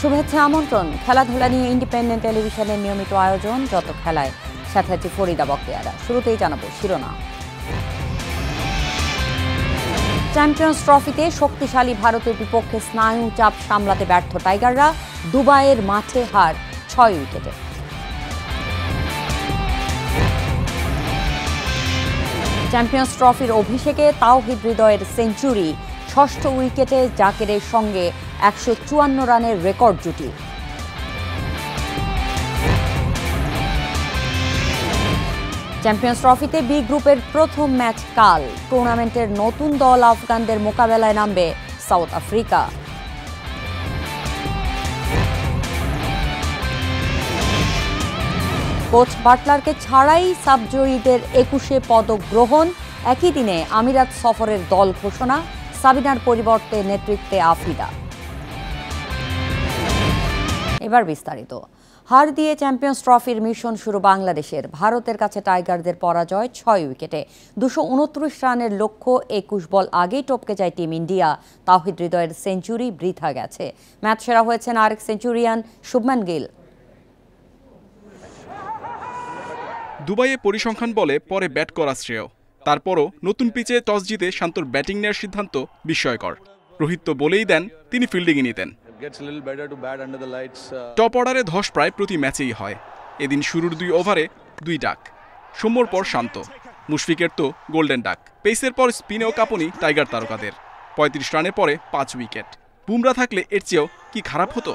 শুভেচ্ছা আমন্ত্রণ। খেলাধুলা নিয়ে ইন্ডিপেন্ডেন্ট টেলিভিশনের নিয়মিত আয়োজন যত খেলায়, সাথে আছে ফরিদা বকেয়ারা। শুরুতেই জানাবো শিরোনাম। চ্যাম্পিয়ন্স ট্রফিতে শক্তিশালী ভারতের বিপক্ষে স্নায়ু চাপ সামলাতে ব্যর্থ টাইগাররা, দুবাইয়ের মাঠে হার 6 উইকেটে। চ্যাম্পিয়ন্স ট্রফির অভিষেকে তাওহিদ হৃদয়ের সেঞ্চুরি, 6ষ্ঠ উইকেটে জাকেরের সঙ্গে 154 রানের রেকর্ড জুটি। চ্যাম্পিয়ন্স ট্রফিতে বি গ্রুপের প্রথম ম্যাচ কাল। টুর্নামেন্টের নতুন দল আফগানদের মোকাবেলায় নামবে সাউথ আফ্রিকা। কোচ বাটলারকে ছাড়াই সাবজয়ীদের 21 পদক গ্রহণ। একই দিনে আমিরাত সফরের দল ঘোষণা, সাবিনার পরিবর্তে নেতৃত্বে আফিদা। এবার বিস্তারিত। হার দিয়ে চ্যাম্পিয়ন্স ট্রফির মিশন শুরু বাংলাদেশের। ভারতের কাছে টাইগারদের পরাজয় 6 উইকেটে। 229 রানের লক্ষ্য 21 বল আগেই টপকে যায় টিম ইন্ডিয়া। তাওহিদ হৃদয়ের সেঞ্চুরি বৃথা গেছে। ম্যাচ সেরা হয়েছেন আরেক সেঞ্চুরিয়ান শুভমান গিল। দুবাইয়ে পরিসংখ্যান বলে পরে ব্যাট করা শ্রেয়। তারপরও নতুন পিচে টস জিতে শান্তর ব্যাটিং নেওয়ার সিদ্ধান্ত বিস্ময়কর। রোহিত তো বলেই দেন তিনি ফিল্ডিংয়ে নিতেন। টপ অর্ডারে ধস প্রায় প্রতি ম্যাচেই হয়। এদিন শুরুর 2 ওভারে 2 ডাক। সৌম্যর পর শান্ত, মুশফিকের তো গোল্ডেন ডাক। পেসের পর স্পিনেও কাঁপুনি টাইগার তারকাদের। 35 রানে পরে 5 উইকেট। বুমরা থাকলে এর চেয়েও কি খারাপ হতো?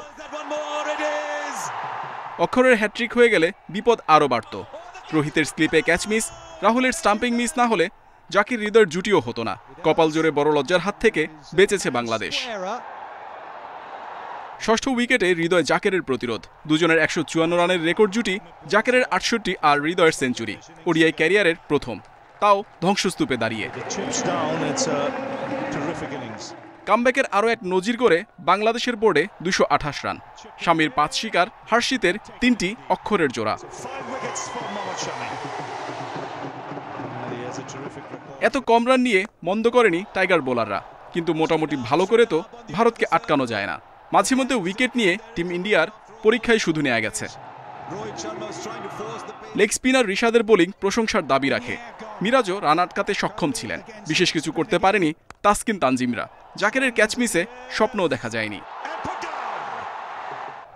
অক্ষরের হ্যাট্রিক হয়ে গেলে বিপদ আরও বাড়ত। রোহিতের স্লিপে ক্যাচ মিস, রাহুলের স্টাম্পিং মিস না হলে জাকির হৃদয়ের জুটিও হতো না। কপাল জোরে বড় লজ্জার হাত থেকে বেঁচেছে বাংলাদেশ। 6ষ্ঠ উইকেটে হৃদয় জাকেরের প্রতিরোধ। দুজনের 154 রানের রেকর্ড জুটি, জাকেরের 68 আর হৃদয়ের সেঞ্চুরি। ওডিআই ক্যারিয়ারের প্রথম, তাও ধ্বংসস্তূপে দাঁড়িয়ে। কামব্যাকের আরও এক নজির করে বাংলাদেশের বোর্ডে 228 রান। শামির 5 শিকার, হার্ষিতের 3টি অক্ষরের জোড়া। এত কম রান নিয়ে মন্দ করেনি টাইগার বোলাররা, কিন্তু মোটামুটি ভালো করে তো ভারতকে আটকানো যায় না। মাঝে মধ্যে উইকেট নিয়ে টিম ইন্ডিয়ার পরীক্ষায় শুধু নেওয়া গেছে। লেগ স্পিনার রিশাদের বোলিং প্রশংসার দাবি রাখে। মিরাজও রান আটকাতে সক্ষম ছিলেন, বিশেষ কিছু করতে পারেনি তাসকিন তানজিমরা। জাকেরের ক্যাচ মিসে স্বপ্নও দেখা যায়নি।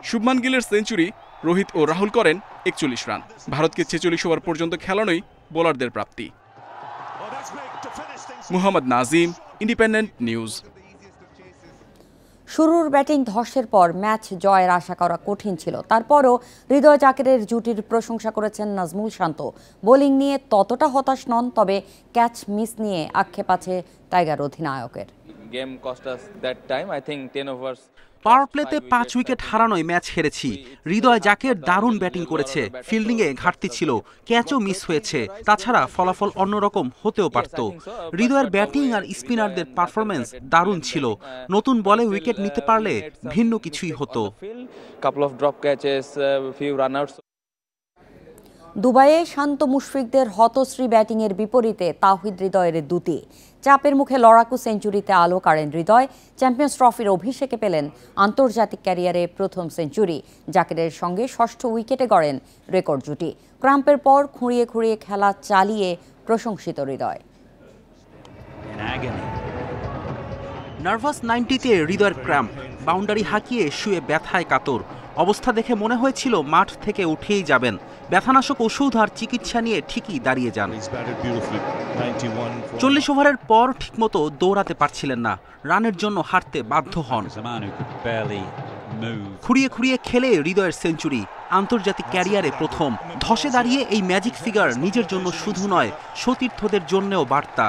শুভমান গিলের সেঞ্চুরি, রোহিত ও রাহুল করেন 41 রান। ভারতকে 46 ওভার পর্যন্ত খেলানোই বোলারদের প্রাপ্তি। Muhammad Nazim, independent news. শুরুর ব্যাটিং ধসের পর ম্যাচ জয়ের আশা করা কঠিন ছিল। তারপরও হৃদয় জাকেরের জুটির প্রশংসা করেছেন নাজমুল শান্ত। বোলিং নিয়ে ততটা হতাশ নন, তবে ক্যাচ মিস নিয়ে আক্ষেপ আছে টাইগার অধিনায়কের। পাওয়ার প্লেতে 5 উইকেট হারানোয় ম্যাচ হেরেছি। হৃদয় জাকের দারুণ ব্যাটিং করেছে, ফিল্ডিংয়ে ঘাটতি ছিল, ক্যাচও মিস হয়েছে। তাছাড়া ফলাফল অন্যরকম হতেও পারত। হৃদয়ের ব্যাটিং আর স্পিনারদের পারফরমেন্স দারুণ ছিল। নতুন বলে উইকেট নিতে পারলে ভিন্ন কিছুই হতো। দুবাইয়ে শান্ত মুশফিকদের হতশ্রী ব্যাটিংয়ের বিপরীতে তাওহিদ হৃদয়ের দুটি। চাপের মুখে লড়াকু সেঞ্চুরিতে আলো কাড়েন হৃদয়। চ্যাম্পিয়ন্স ট্রফির অভিষেকে পেলেন আন্তর্জাতিক ক্যারিয়ারে প্রথম সেঞ্চুরি। জাকেরের সঙ্গে 6ষ্ঠ উইকেটে গড়েন রেকর্ড জুটি। ক্রাম্পের পর খুঁড়িয়ে খুঁড়িয়ে খেলা চালিয়ে প্রশংসিত হৃদয়। নার্ভাস 90-তে হৃদয়ের ক্র্যাম্প, বাউন্ডারি হাঁকিয়ে শুয়ে ব্যথায় কাতর। অবস্থা দেখে মনে হয়েছিল মাঠ থেকে উঠেই যাবেন। ব্যথানাশক ওষুধ আর চিকিৎসা নিয়ে ঠিকই দাঁড়িয়ে যান। 40 ওভারের পর ঠিকমতো দৌড়াতে পারছিলেন না, রানের জন্য হারতে বাধ্য হন। খুঁড়িয়ে খুঁড়িয়ে খেলে হৃদয়ের সেঞ্চুরি, আন্তর্জাতিক ক্যারিয়ারে প্রথম। ধসে দাঁড়িয়ে এই ম্যাজিক ফিগার নিজের জন্য শুধু নয়, সতীর্থদের জন্যও বার্তা।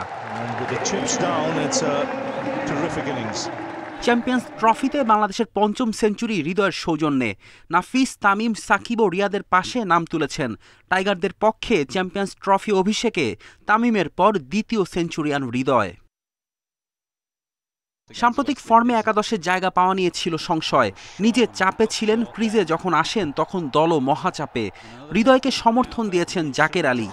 চ্যাম্পিয়ন্স ট্রফিতে বাংলাদেশের 5ম সেঞ্চুরি হৃদয়ের সৌজন্যে। নাফিস, তামিম, সাকিব ও রিয়াদের পাশে নাম তুলেছেন। টাইগারদের পক্ষে চ্যাম্পিয়ন্স ট্রফি অভিষেকে তামিমের পর দ্বিতীয় সেঞ্চুরিয়ান হৃদয়। সাম্প্রতিক ফর্মে একাদশে জায়গা পাওয়া নিয়ে ছিল সংশয়। নিজে চাপে ছিলেন, ক্রিজে যখন আসেন তখন দলও মহাচাপে। হৃদয়কে সমর্থন দিয়েছেন জাকের আলী।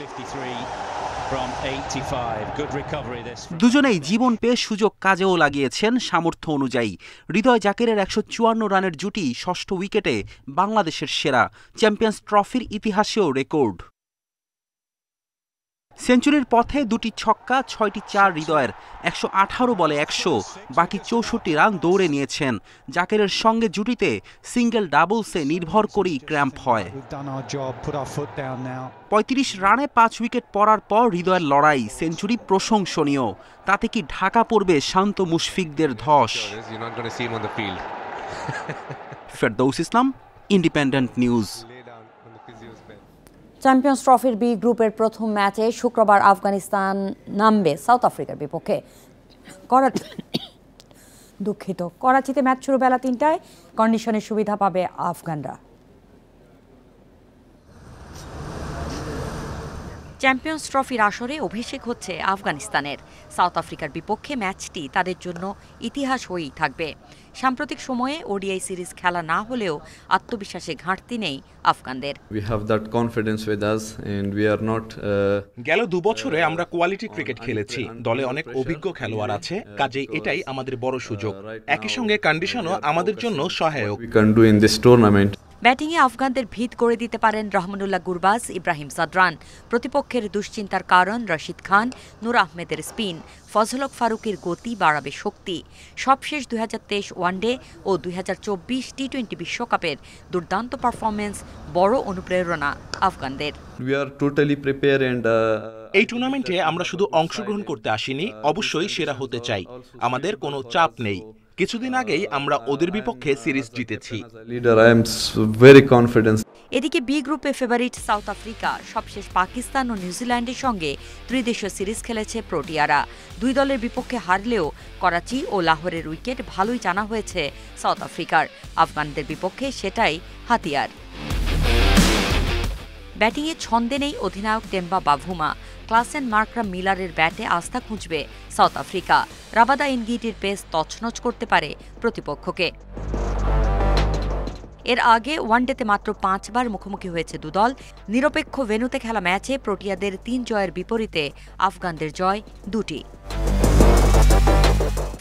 দুজনেই জীবন পেয়ে সুযোগ কাজেও লাগিয়েছেন সামর্থ্য অনুযায়ী। হৃদয় জাকেরের ১৫৪ রানের জুটি ষষ্ঠ উইকেটে বাংলাদেশের সেরা, চ্যাম্পিয়ন্স ট্রফির ইতিহাসেও রেকর্ড। সেঞ্চুরির পথে ২টি ছক্কা, ৬টি চার হৃদয়ের, ১১৮ বলে ১০০, বাকি ৬৪ রান দৌড়ে নিয়েছেন। জাকেরের সঙ্গে জুটিতে সিঙ্গেল ডাবলসে নির্ভর করেই ক্র্যাম্প হয়। ৩৫ রানে ৫ উইকেট পড়ার পর হৃদয়ের লড়াই, সেঞ্চুরি প্রশংসনীয়। তাতে কি ঢাকা পড়বে শান্ত মুশফিকদের ধস? ফেরদৌস ইসলাম, ইন্ডিপেন্ডেন্ট নিউজ। চ্যাম্পিয়ন্স ট্রফির বি গ্রুপের প্রথম ম্যাচে শুক্রবার আফগানিস্তান নামবে সাউথ আফ্রিকার বিপক্ষে। করাচিতে ম্যাচ শুরু বেলা ৩টায়। কন্ডিশনের সুবিধা পাবে আফগানরা। চ্যাম্পিয়ন্স ট্রফির আসরে অভিষেক হচ্ছে আফগানিস্তানের। সাউথ আফ্রিকার বিপক্ষে ম্যাচটি তাদের জন্য ইতিহাস হয়েই থাকবে। সাম্প্রতিক সময়ে ওডিআই সিরিজ খেলা না হলেও আত্মবিশ্বাসে ঘাটতি নেই আফগানদের। গেল ২ বছরে আমরা কোয়ালিটি ক্রিকেট খেলেছি, দলে অনেক অভিজ্ঞ খেলোয়াড় আছে, কাজেই এটাই আমাদের বড় সুযোগ। একই সঙ্গে কন্ডিশনও আমাদের জন্য সহায়ক। ব্যাটিংয়ে আফগানদের ভিত করে দিতে পারেন রহমানুল্লাহ গুরবাজ, ইব্রাহিম সাদরান। প্রতিপক্ষের দুশ্চিন্তার কারণ রশিদ খান, নূর আহমেদের স্পিন, ফজল হক ফারুকের গতি বাড়াবে শক্তি। সবশেষ ২০২৩ ওয়ানডে ও ২০২৪ টি-20 বিশ্বকাপের দুর্দান্ত পারফরমেন্স বড় অনুপ্রেরণা আফগানদের। এই টুর্নামেন্টে আমরা শুধু অংশগ্রহণ করতে আসিনি, অবশ্যই সেরা হতে চাই। আমাদের কোনো চাপ নেই। কিছুদিন আগেই আমরা ওদের বিপক্ষে সিরিজ জিতেছি। এদিকে বি গ্রুপে ফেভারিট সাউথ আফ্রিকা সবশেষ পাকিস্তান ও নিউজিল্যান্ডের সঙ্গে ত্রিদেশীয় সিরিজ খেলেছে প্রোটিয়ারা। দুই দলের বিপক্ষে হারলেও করাচি ও লাহোরের উইকেট ভালোই জানা হয়েছে সাউথ আফ্রিকার। আফগানদের বিপক্ষে সেটাই হাতিয়ার। ব্যাটিংয়ে ছন্দে নেই অধিনায়ক টেম্বা বাভুমা। ক্লাসেন মার্করাম মিলারের ব্যাটে আস্থা খুঁজবে সাউথ আফ্রিকা। রাবাদা ইনগিটির পেস তছনছ করতে পারে প্রতিপক্ষকে। এর আগে ওয়ানডেতে মাত্র ৫ বার মুখোমুখি হয়েছে দুদল। নিরপেক্ষ ভেন্যুতে খেলা ম্যাচে প্রোটিয়াদের ৩ জয়ের বিপরীতে আফগানদের জয় ২টি।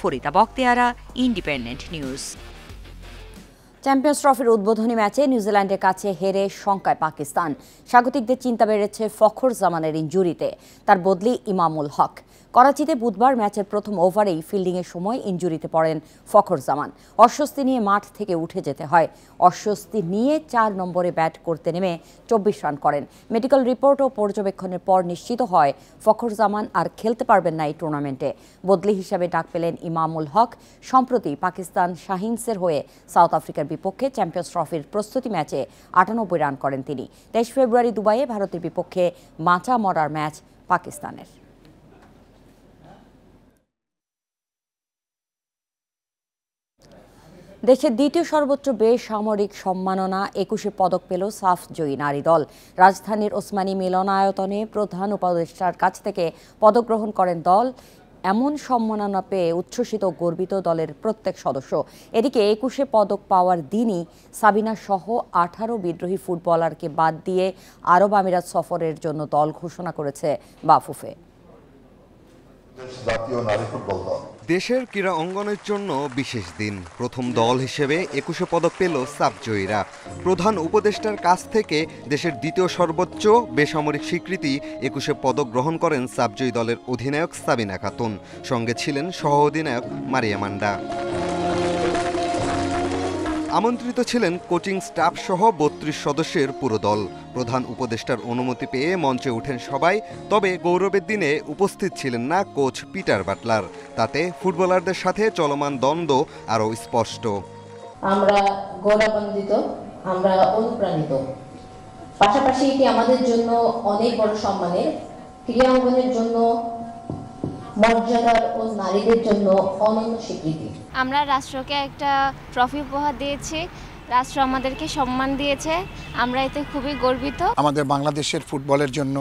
Farida Bakhtiara, independent news. Champions ট্রফির উদ্বোধনী ম্যাচে নিউজিল্যান্ডের কাছে হেরে শঙ্কায় পাকিস্তান। স্বাগতিকদের চিন্তা বেড়েছে ফখর জামানের ইনজুরিতে, তার বদলি ইমামুল হক। করাচিতে বুধবার ম্যাচের প্রথম ওভারেই ফিল্ডিংয়ের সময় ইনজুরিতে পড়েন ফখর জামান। অস্বস্তি নিয়ে মাঠ থেকে উঠে যেতে হয়। অস্বস্তি নিয়ে ৪ নম্বরে ব্যাট করতে নেমে ২৪ রান করেন। মেডিকেল রিপোর্ট ও পর্যবেক্ষণের পর নিশ্চিত হয় ফখর জামান আর খেলতে পারবেন না এই টুর্নামেন্টে। বদলি হিসাবে ডাক পেলেন ইমামুল হক। সম্প্রতি পাকিস্তান শাহিনসের হয়ে সাউথ আফ্রিকার বিপক্ষে চ্যাম্পিয়ন্স ট্রফির প্রস্তুতি ম্যাচে ৯৮ রান করেন তিনি। ২৩ ফেব্রুয়ারি দুবাইয়ে ভারতের বিপক্ষে বাঁচা মরার ম্যাচ পাকিস্তানের। দেশের দ্বিতীয় সর্বোচ্চ বেসামরিক সম্মাননা ২১ পদক পেল সাফ জয়ী নারী দল। রাজধানীর ওসমানী মিলনায়তনে প্রধান উপদেষ্টার কাছ থেকে পদক গ্রহণ করেন দল। এমন সম্মাননা পেয়ে উচ্ছ্বসিত গর্বিত দলের প্রত্যেক সদস্য। এদিকে ২১ পদক পাওয়ার দিনই সাবিনা সহ ১৮ বিদ্রোহী ফুটবলারকে বাদ দিয়ে আরব আমিরাত সফরের জন্য দল ঘোষণা করেছে বাফুফে। দেশের ক্রীড়া অঙ্গনের জন্য বিশেষ দিন। প্রথম দল হিসেবে ২১ পদক পেল সাবজয়ীরা। প্রধান উপদেষ্টার কাছ থেকে দেশের দ্বিতীয় সর্বোচ্চ বেসামরিক স্বীকৃতি ২১ পদক গ্রহণ করেন সাবজয়ী দলের অধিনায়ক সাবিনা খাতুন। সঙ্গে ছিলেন সহ অধিনায়ক মারিয়া মান্ডা। আমন্ত্রিত ছিলেন কোচিং স্টাফ সহ ৩২ সদস্যের পুরো দল। প্রধান উপদেষ্টার অনুমতি পেয়ে মঞ্চে ওঠেন সবাই। তবে গৌরবের দিনে উপস্থিত ছিলেন না কোচ পিটার বাটলার। তাতে ফুটবলারদের সাথে চলমান দ্বন্দ্ব আরও স্পষ্ট। আমরা গৌরবান্বিত, আমরা অনুপ্রাণিত। পাশাপাশি এটি আমাদের জন্য অনেক বড় সম্মানের। ক্রীড়াঙ্গনের জন্য মর্যাদার ও নারীদের জন্য অনন্য স্বীকৃতি। আমরা রাষ্ট্রকে একটা ট্রফি উপহার দিয়েছি, রাষ্ট্র আমাদেরকে সম্মান দিয়েছে, আমরা এতে খুবই গর্বিত। আমাদের বাংলাদেশের ফুটবলের জন্য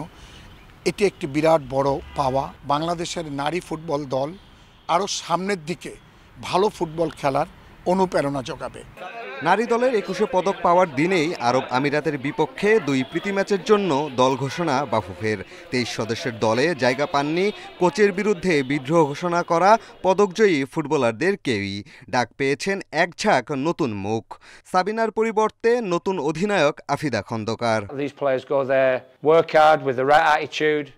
এটি একটি বিরাট বড় পাওয়া। বাংলাদেশের নারী ফুটবল দল আরও সামনের দিকে ভালো ফুটবল খেলার অনুপ্রেরণা যোগাবে। নারী দলের 21 পদক পাওয়ার দিনেই আরব আমিরাতের বিপক্ষে 2 প্রীতি ম্যাচের জন্য দল ঘোষণা বাফুফের। 23 সদস্যের দলে জায়গা পাননি কোচের বিরুদ্ধে বিদ্রোহ ঘোষণা করা পদকজয়ী ফুটবলারদের কেউই। ডাক পেয়েছেন এক ঝাঁক নতুন মুখ। সাবিনার পরিবর্তে নতুন অধিনায়ক আফিদা খন্দকার।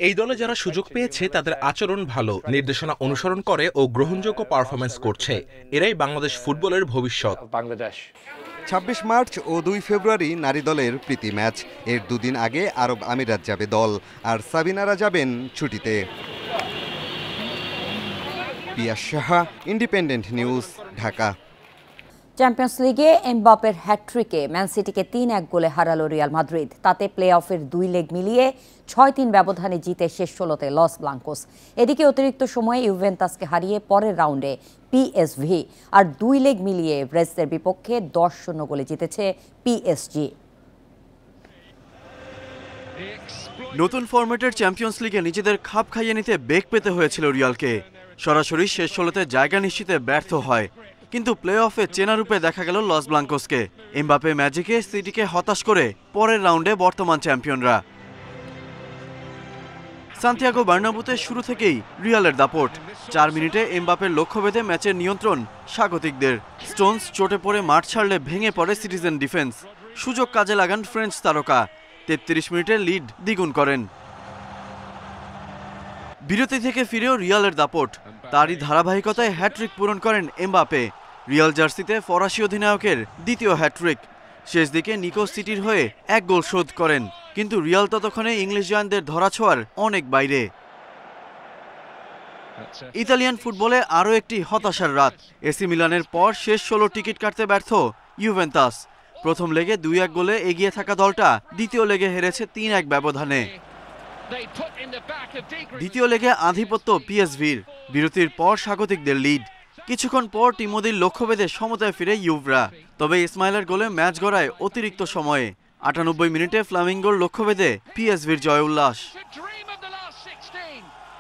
এই দলে যারা সুযোগ পেয়েছে তাদের আচরণ ভালো, নির্দেশনা অনুসরণ করে ও গ্রহণযোগ্য পারফরমেন্স করছে। এরাই বাংলাদেশ ফুটবলের ভবিষ্যৎ। 26 মার্চ ও 2 ফেব্রুয়ারি নারী দলের প্রীতি ম্যাচ। এর দুদিন আগে আরব আমিরাত যাবে দল, আর সাবিনারা যাবেন ছুটিতে। Piyas Saha, independent news, Dhaka. Champions লিগে এমবাপের হ্যাটট্রিকে ম্যান সিটিকে 3-1 গোলে হারালো রিয়াল মাদ্রিদ। তাতে প্লে অফের 2 লেগ মিলিয়ে 6-3 ব্যবধানে জিতে শেষ 16তে লস ব্লাঙ্কোস। এদিকে অতিরিক্ত সময়ে ইউভেন্টাসকে হারিয়ে পরের রাউন্ডে পিএসভি, আর 2 লেগ মিলিয়ে ব্রেস্টের বিপক্ষে 10-0 গোলে জিতেছে পিএসজি। নতুন ফরম্যাটের চ্যাম্পিয়ন্স লিগে নিজেদের খাপ খাইয়ে নিতে বেগ পেতে হয়েছিল রিয়ালকে। সরাসরি শেষ 16তে জায়গা নিশ্চিতে ব্যর্থ হয়, কিন্তু প্লে অফে চেনা রূপে দেখা গেল লস ব্লাঙ্কোসকে। এমবাপে ম্যাজিকে সিটিকে হতাশ করে পরের রাউন্ডে বর্তমান চ্যাম্পিয়নরা। সান্তিয়াগো বার্নাব্যুতে শুরু থেকেই রিয়ালের দাপট। 4 মিনিটে এমবাপের লক্ষ্যভেদে ম্যাচের নিয়ন্ত্রণ স্বাগতিকদের। স্টোনস চোটে পড়ে মাঠ ছাড়লে ভেঙে পড়ে সিটিজেন ডিফেন্স। সুযোগ কাজে লাগান ফ্রেঞ্চ তারকা। 33 মিনিটে লিড দ্বিগুণ করেন। বিরতি থেকে ফিরেও রিয়ালের দাপট। তারই ধারাবাহিকতায় হ্যাট্রিক পূরণ করেন এমবাপে। রিয়াল জার্সিতে ফরাসি অধিনায়কের দ্বিতীয় হ্যাট্রিক। শেষ দিকে নিকো সিটির হয়ে 1 গোল শোধ করেন, কিন্তু রিয়াল ততক্ষণে ইংলিশ জায়ান্টদের ধরাছোঁয়ার অনেক বাইরে। ইতালিয়ান ফুটবলে আরও একটি হতাশার রাত। এসি মিলানের পর শেষ 16 টিকিট কাটতে ব্যর্থ ইউভেন্টাস। প্রথম লেগে 2-1 গোলে এগিয়ে থাকা দলটা দ্বিতীয় লেগে হেরেছে 3-1 ব্যবধানে। দ্বিতীয় লেগে আধিপত্য পিএসভির। বিরতির পর স্বাগতিকদের লিড। কিছুক্ষণ পর টিমোদির লক্ষ্যভেদে সমতায় ফিরে ইউভরা। তবে ইসমাইলের গোলে ম্যাচ গড়ায় অতিরিক্ত সময়ে। 98 মিনিটে ফ্লামিঙ্গোর লক্ষ্যভেদে পিএসভির জয় উল্লাস।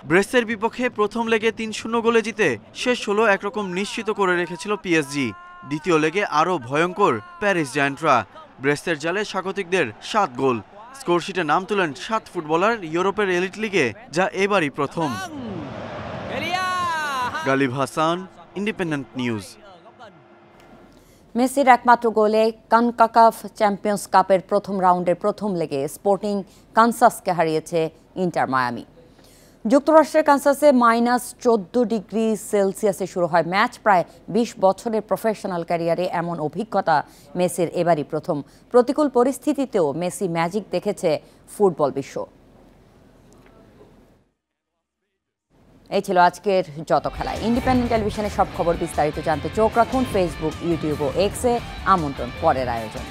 ব্রেস্টের বিপক্ষে প্রথম লেগে 3-0 গোলে জিতে শেষ 16 একরকম নিশ্চিত করে রেখেছিল পিএসজি। দ্বিতীয় লেগে আরও ভয়ঙ্কর প্যারিস জায়ান্টরা। ব্রেস্টের জালে স্বাগতিকদের 7 গোল। স্কোরশিটে নাম তুলেন 7 ফুটবলার ইউরোপের এলিট লিগে, যা এবারই প্রথম। Galib Hasan, Independent News. মেসির একমাত্র গোলে কনকাকাফ চ্যাম্পিয়ন্স কাপের প্রথম রাউন্ডের প্রথম লেগে স্পোর্টিং কানসাসকে হারিয়েছে ইন্টার মায়ামি। যুক্তরাষ্ট্রের কানসাসে -14 ডিগ্রি সেলসিয়াসে শুরু হয় ম্যাচ। প্রায় 20 বছরের প্রফেশনাল ক্যারিয়ারে এমন অভিজ্ঞতা মেসির এবারই প্রথম। প্রতিকূল পরিস্থিতিতেও মেসি ম্যাজিক দেখেছে ফুটবল বিশ্ব। এই ছিল আজকের যত খেলায়। ইন্ডিপেন্ডেন্ট টেলিভিশনের সব খবর বিস্তারিত জানতে চোখ রাখুন ফেসবুক, ইউটিউব ও এক্সে। আমন্ত্রণ পরের আয়োজন।